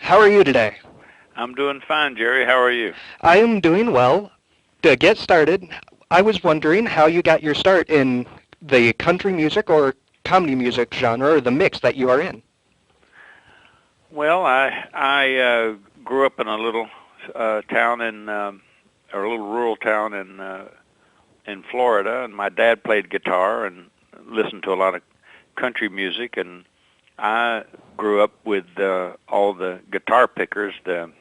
How are you today? I'm doing fine, Jerry. How are you? I am doing well. To get started, I was wondering how you got your start in the country music or comedy music genre, or the mix that you are in. Well, I grew up in a little town or a little rural town in Florida, and my dad played guitar and listened to a lot of country music, and I grew up with all the guitar pickers, the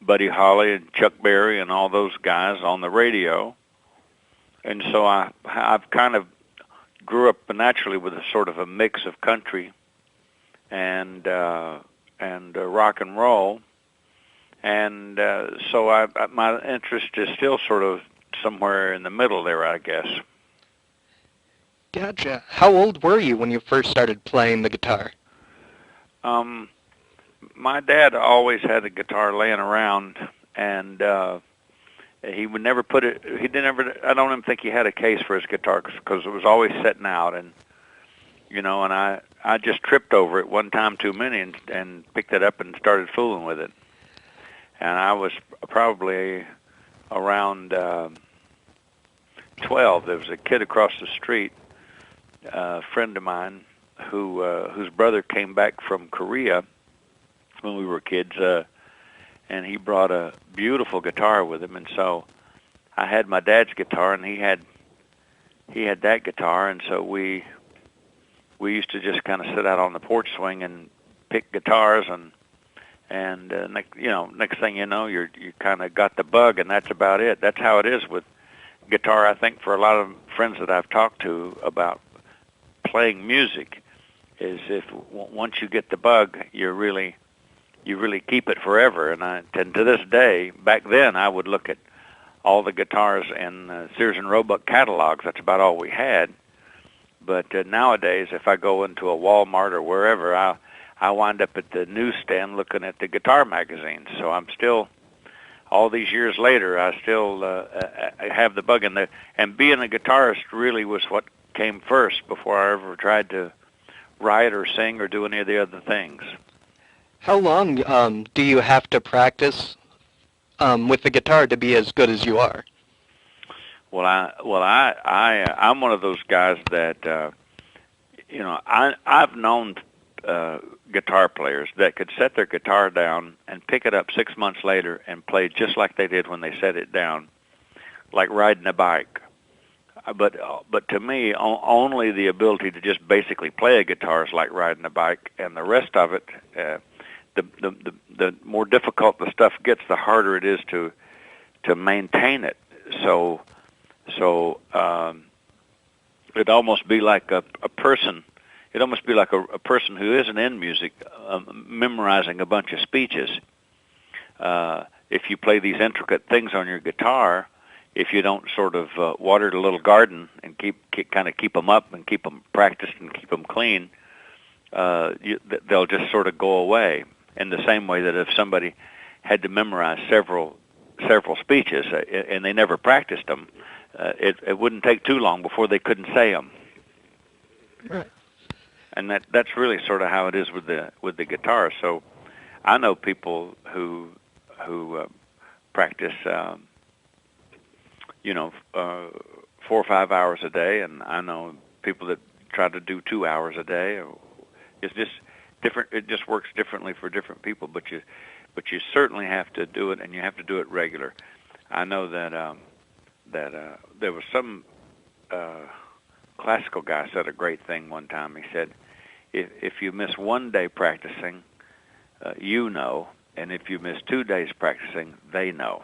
Buddy Holly and Chuck Berry and all those guys on the radio, and so I've kind of grew up naturally with a sort of a mix of country and rock and roll, and so my interest is still sort of somewhere in the middle there, I guess. Gotcha. How old were you when you first started playing the guitar? Um, my dad always had a guitar laying around, and he would never put it. He didn't ever. I don't even think he had a case for his guitar because it was always sitting out, and and I just tripped over it one time too many and picked it up and started fooling with it. And I was probably around 12. There was a kid across the street, a friend of mine, whose brother came back from Korea when we were kids, and he brought a beautiful guitar with him. And so I had my dad's guitar, and he had that guitar, and so we used to just kind of sit out on the porch swing and pick guitars, and next thing you know, you kind of got the bug, and that's about it. That's how it is with guitar, I think, for a lot of friends that I've talked to about playing music, is if once you get the bug, you really keep it forever. And to this day, back then, I would look at all the guitars in Sears and Roebuck catalogs. That's about all we had. But nowadays, if I go into a Walmart or wherever, I wind up at the newsstand looking at the guitar magazines. So I'm still, all these years later, I still I have the bug in there. And being a guitarist really was what came first before I ever tried to write or sing or do any of the other things. How long do you have to practice with the guitar to be as good as you are? Well, I'm one of those guys that I've known guitar players that could set their guitar down and pick it up 6 months later and play just like they did when they set it down, like riding a bike. But to me, only the ability to just basically play a guitar is like riding a bike, and the rest of it, the more difficult the stuff gets, the harder it is to maintain it. So it'd almost be like a person. It'd almost be like a person who isn't in music memorizing a bunch of speeches. If you play these intricate things on your guitar, if you don't sort of water the little garden and kind of keep them up and keep them practiced and keep them clean, they'll just sort of go away. In the same way that if somebody had to memorize several speeches and they never practiced them, it wouldn't take too long before they couldn't say them. Right. And that's really sort of how it is with the guitar. So I know people who practice 4 or 5 hours a day, and I know people that try to do 2 hours a day. It's just different. It just works differently for different people. But you certainly have to do it, and you have to do it regular. I know that there was some classical guy said a great thing one time. He said, if you miss 1 day practicing, and if you miss 2 days practicing, they know,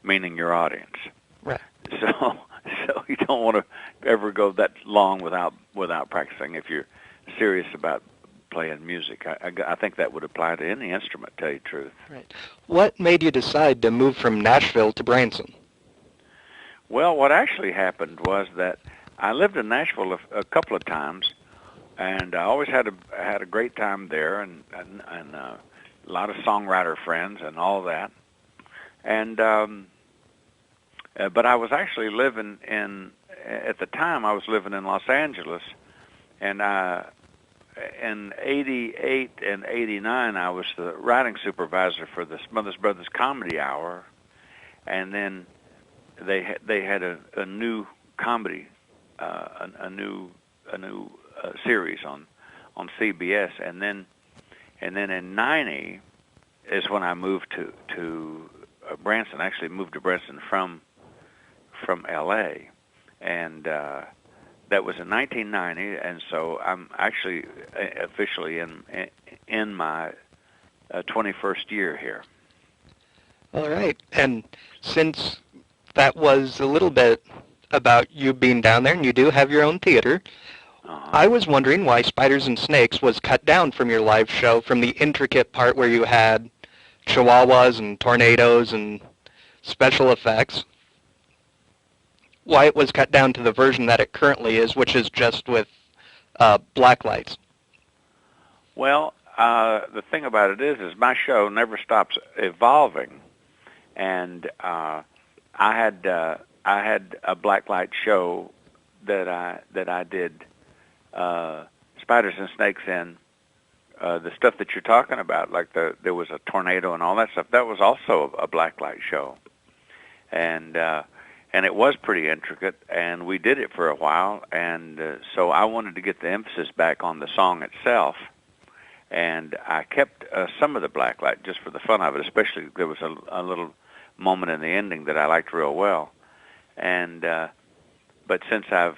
meaning your audience. Right. So you don't want to ever go that long without practicing if you're serious about playing music. I think that would apply to any instrument, to tell you the truth. Right. What made you decide to move from Nashville to Branson? Well, what actually happened was that I lived in Nashville a couple of times, and I always had a great time there, and a lot of songwriter friends and all that. And but I was actually living at the time I was living in Los Angeles, and in '88 and '89, I was the writing supervisor for the Smothers Brothers Comedy Hour, and then they had a new comedy, a new series on CBS, and then in '90 is when I moved to Branson. I actually moved to Branson from L.A. and that was in 1990, and so I'm actually officially in my 21st year here. All right. And since that was a little bit about you being down there, and you do have your own theater, I was wondering why Spiders and Snakes was cut down from your live show, from the intricate part where you had chihuahuas and tornadoes and special effects. Why it was cut down to the version that it currently is, which is just with black lights. Well, the thing about it is my show never stops evolving, and I had a blacklight show that I did Spiders and Snakes in. The stuff that you're talking about, like there was a tornado and all that stuff, that was also a blacklight show, and it was pretty intricate, and we did it for a while, and so I wanted to get the emphasis back on the song itself. And I kept some of the blacklight just for the fun of it, especially there was a little moment in the ending that I liked real well. And but since I've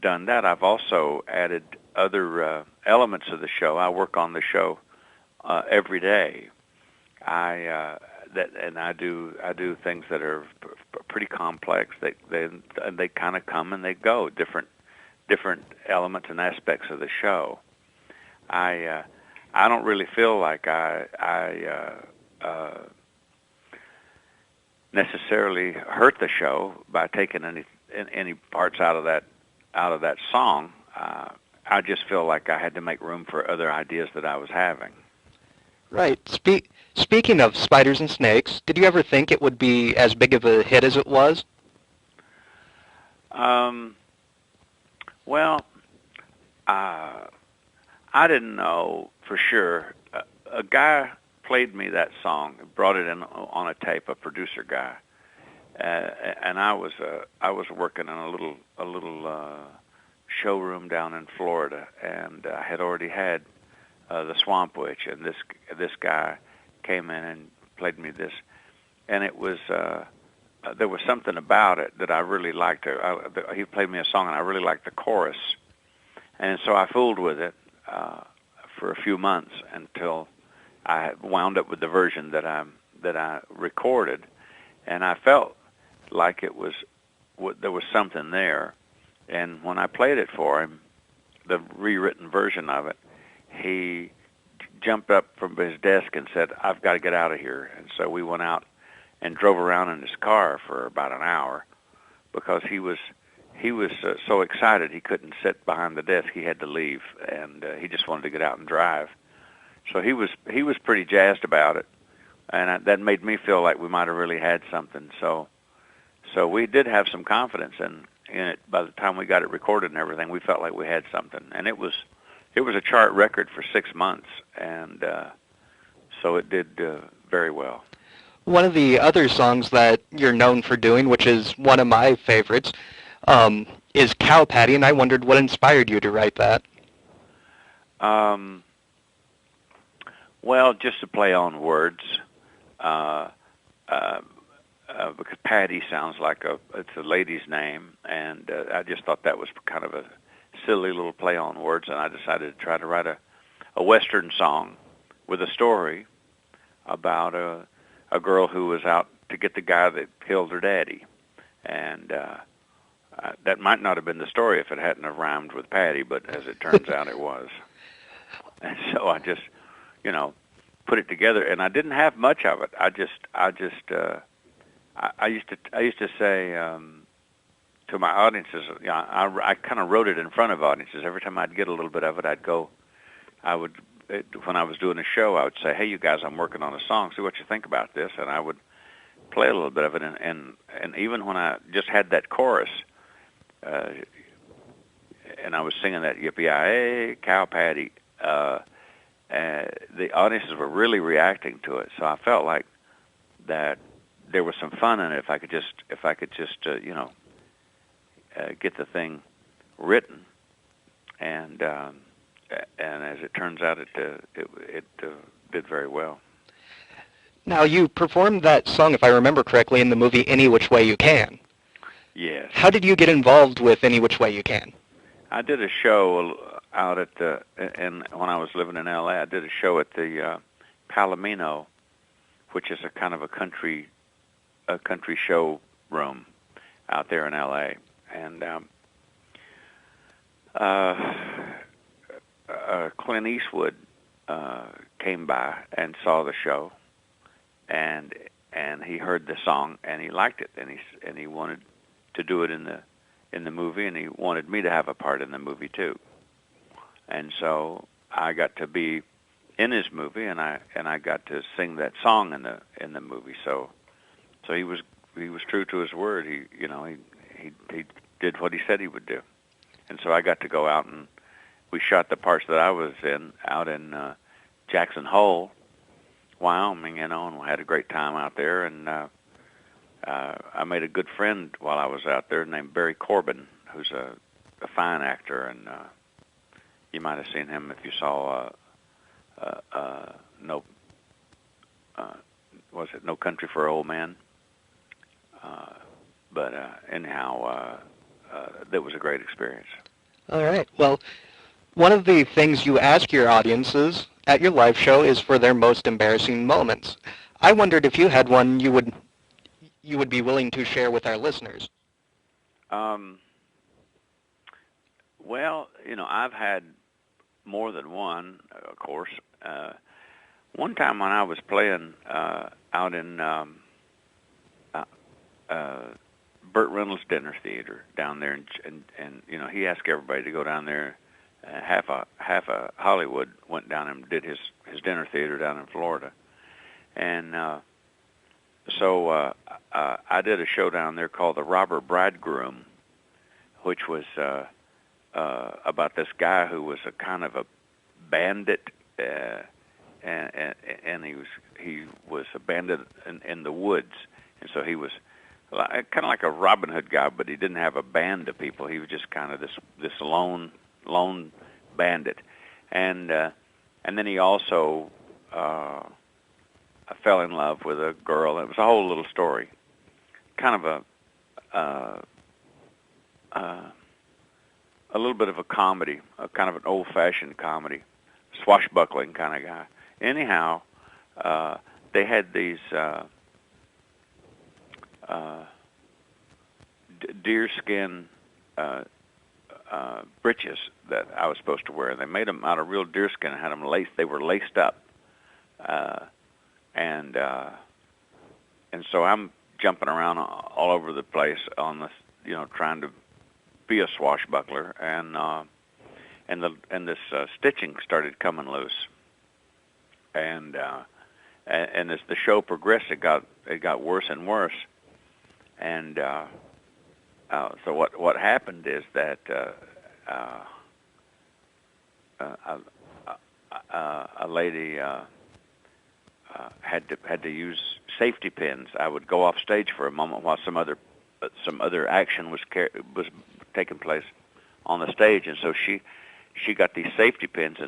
done that, I've also added other elements of the show. I work on the show every day. I do things that are pretty complex. They kind of come and they go, different elements and aspects of the show. I don't really feel like I necessarily hurt the show by taking any parts out of that song. I just feel like I had to make room for other ideas that I was having. Right. Speaking of Spiders and Snakes, did you ever think it would be as big of a hit as it was? Well, I didn't know for sure. A guy played me that song, brought it in on a tape, a producer guy, and I was working in a little showroom down in Florida, and I had already had the Swamp Witch, and this guy came in and played me this, and it was there was something about it that I really liked. He played me a song, and I really liked the chorus, and so I fooled with it for a few months until I wound up with the version that I recorded, and I felt like there was something there. And when I played it for him, the rewritten version of it, he jumped up from his desk and said, "I've got to get out of here." And so we went out and drove around in his car for about an hour because he was so excited he couldn't sit behind the desk. He had to leave, and he just wanted to get out and drive. So he was pretty jazzed about it, and that made me feel like we might have really had something. So we did have some confidence in it. By the time we got it recorded and everything, we felt like we had something, and it was a chart record for 6 months, and so it did very well. One of the other songs that you're known for doing, which is one of my favorites, is Cow Patty, and I wondered what inspired you to write that. Well, just to play on words, because Patty sounds like it's a lady's name, and I just thought that was kind of a silly little play on words, and I decided to try to write a Western song with a story about a girl who was out to get the guy that killed her daddy, and that might not have been the story if it hadn't have rhymed with Patty, but as it turns out, it was. And so I just, put it together, and I didn't have much of it. I used to say to my audiences, I kind of wrote it in front of audiences. Every time I'd get a little bit of it, when I was doing a show, I would say, "Hey, you guys, I'm working on a song. See what you think about this." And I would play a little bit of it, and even when I just had that chorus, and and I was singing that yippee-yi-hey, cow patty, the audiences were really reacting to it. So I felt like that there was some fun in it if I could just get the thing written, and as it turns out, it did very well. Now, you performed that song, if I remember correctly, in the movie Any Which Way You Can. Yes. How did you get involved with Any Which Way You Can? I did a show out at and when I was living in L.A., I did a show at the Palomino, which is a kind of a country show room out there in L.A. And Clint Eastwood came by and saw the show, and he heard the song and he liked it, and he wanted to do it in the movie, and he wanted me to have a part in the movie too. And so I got to be in his movie, and I got to sing that song in the movie. So he was true to his word. He did what he said he would do. And so I got to go out, and we shot the parts that I was in out in Jackson Hole, Wyoming, and we had a great time out there. And I made a good friend while I was out there named Barry Corbin, who's a fine actor, and you might have seen him if you saw No Country for Old Men. But anyhow, that was a great experience. All right. Well, one of the things you ask your audiences at your live show is for their most embarrassing moments. I wondered if you had one you would be willing to share with our listeners. Well, I've had more than one, of course. One time when I was playing out in Burt Reynolds' dinner theater down there, and he asked everybody to go down there. Half of Hollywood went down and did his dinner theater down in Florida, and so I did a show down there called The Robber Bridegroom, which was about this guy who was a kind of a bandit, and he was a bandit in the woods, and so he was kind of like a Robin Hood guy, but he didn't have a band of people. He was just kind of this lone bandit, and then he also fell in love with a girl. It was a whole little story, kind of a little bit of a comedy, a kind of an old-fashioned comedy, swashbuckling kind of guy. Anyhow, they had these deerskin breeches that I was supposed to wear. They made them out of real deerskin and had them laced. They were laced up, and so I'm jumping around all over the place on the, trying to be a swashbuckler, and this stitching started coming loose, and as the show progressed, it got worse and worse, and so what happened is that a lady had to use safety pins. I would go off stage for a moment while some other action was taking place on the stage, and so she got these safety pins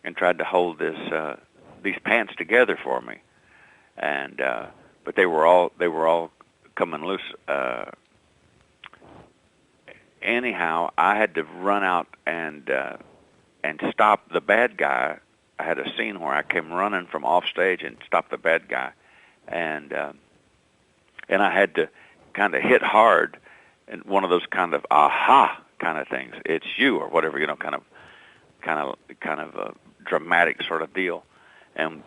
and tried to hold these pants together for me, and but they were all coming loose. Anyhow, I had to run out and stop the bad guy. I had a scene where I came running from off stage and stopped the bad guy, and I had to kind of hit hard, and one of those kind of aha kind of things. It's you, or whatever, kind of a dramatic sort of deal. And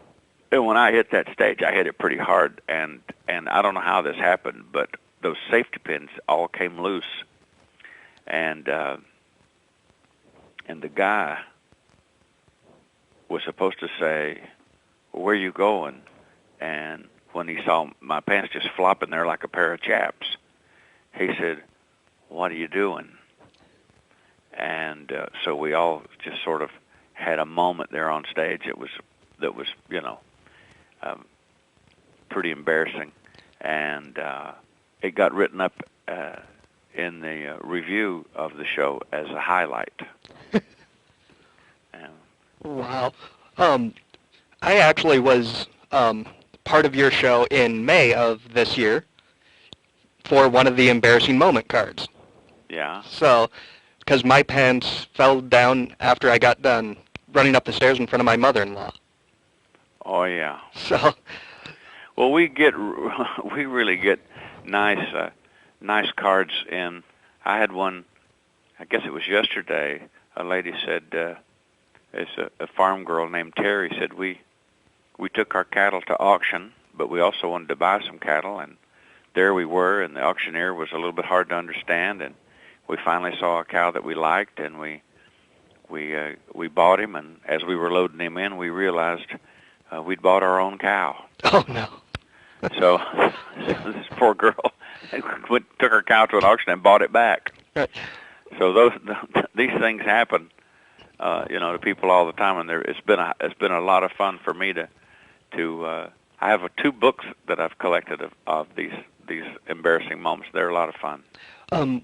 when I hit that stage, I hit it pretty hard, and I don't know how this happened, but those safety pins all came loose. And the guy was supposed to say, "Where you going?" And when he saw my pants just flopping there like a pair of chaps, he said, "What are you doing?" And and so we all just sort of had a moment there on stage. That was um, pretty embarrassing, and it got written up in the review of the show as a highlight. Wow. I actually was part of your show in May of this year for one of the embarrassing moment cards. Yeah. So, because my pants fell down after I got done running up the stairs in front of my mother-in-law. Oh yeah. So, well, we really get nice cards in. I had one, I guess it was yesterday. A lady said, it's a farm girl named Terry, said we took our cattle to auction, but we also wanted to buy some cattle, and there we were, and the auctioneer was a little bit hard to understand, and we finally saw a cow that we liked, and we bought him, and as we were loading him in, we realized we'd bought our own cow. oh no. So this poor girl took her cow to an auction and bought it back. Right. So these things happen, to people all the time, and it's been a lot of fun for me to I have 2 books that I've collected of these embarrassing moments. They're a lot of fun.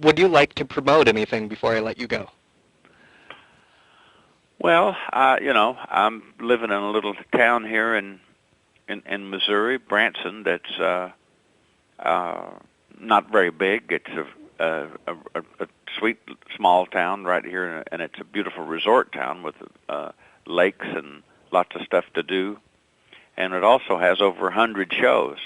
Would you like to promote anything before I let you go? Well, I'm living in a little town here in Missouri, Branson. That's not very big. It's a sweet small town right here, and it's a beautiful resort town with lakes and lots of stuff to do. And it also has over 100 shows.